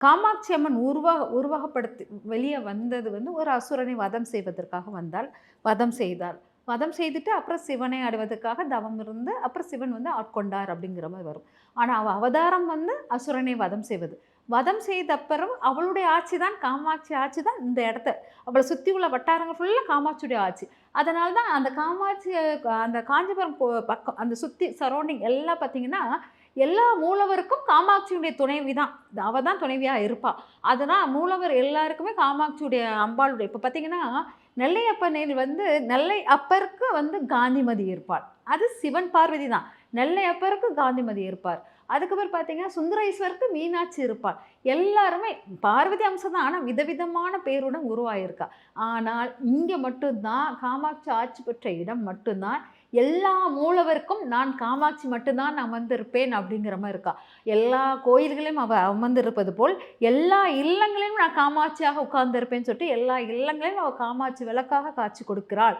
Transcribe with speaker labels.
Speaker 1: காமாட்சி அம்மன் உருவகப்படுத்தி வெளியே வந்தது வந்து ஒரு அசுரனை வதம் செய்வதற்காக வந்தாள். வதம் செய்தாள். வதம் செய்துட்டு அப்புறம் சிவனை அடைவதற்காக தவம் இருந்து, அப்புறம் சிவன் வந்து ஆட்கொண்டார் அப்படிங்கிற மாரி வரும். ஆனா, அவ அவதாரம் வந்து அசுரனை வதம் செய்வது. வதம் செய்த அப்புறம் அவளுடைய ஆட்சி தான் காமாட்சி ஆட்சி தான் இந்த இடத்த அவள சுத்தி உள்ள வட்டாரங்கள் ஃபுல்லா காமாட்சியுடைய ஆட்சி. அதனால தான் அந்த காமாட்சி அந்த காஞ்சிபுரம் பக்கம் அந்த சுத்தி சரவுண்டிங் எல்லாம் பார்த்தீங்கன்னா, எல்லா மூலவருக்கும் காமாட்சியுடைய துணைவி தான். அவ தான் துணைவியா இருப்பா. அதனால் மூலவர் எல்லாருக்குமே காமாட்சியுடைய அம்பாளுடைய இப்ப பார்த்தீங்கன்னா, நெல்லை அப்பனில் வந்து நெல்லை அப்பருக்கு வந்து காந்திமதி இருப்பாள். அது சிவன் பார்வதி தான். நெல்லை அப்பருக்கு காந்திமதி இருப்பார். அதுக்கப்புறம் பார்த்தீங்கன்னா, சுந்தரேஸ்வருக்கு மீனாட்சி இருப்பாள். எல்லாருமே பார்வதி அம்சம் தான். ஆனா விதவிதமான பேருடன் உருவாகியிருக்கா. ஆனால் இங்க மட்டும் தான் காமாட்சி ஆட்சி பெற்ற இடம் மட்டும் தான் எல்லா மூலவருக்கும் நான் காமாட்சி மட்டும் தான் அமர்ந்திருப்பேன் அப்படிங்கிற மாரி இருக்கா. எல்லா கோயில்களையும் அவ அமர்ந்திருப்பது போல், எல்லா இல்லங்களிலும் நான் காமாட்சியாக உட்கார்ந்திருப்பேன்னு சொல்லிட்டு, எல்லா இல்லங்களிலும் அவ காமாட்சி விளக்காக காட்சி கொடுக்கிறாள்.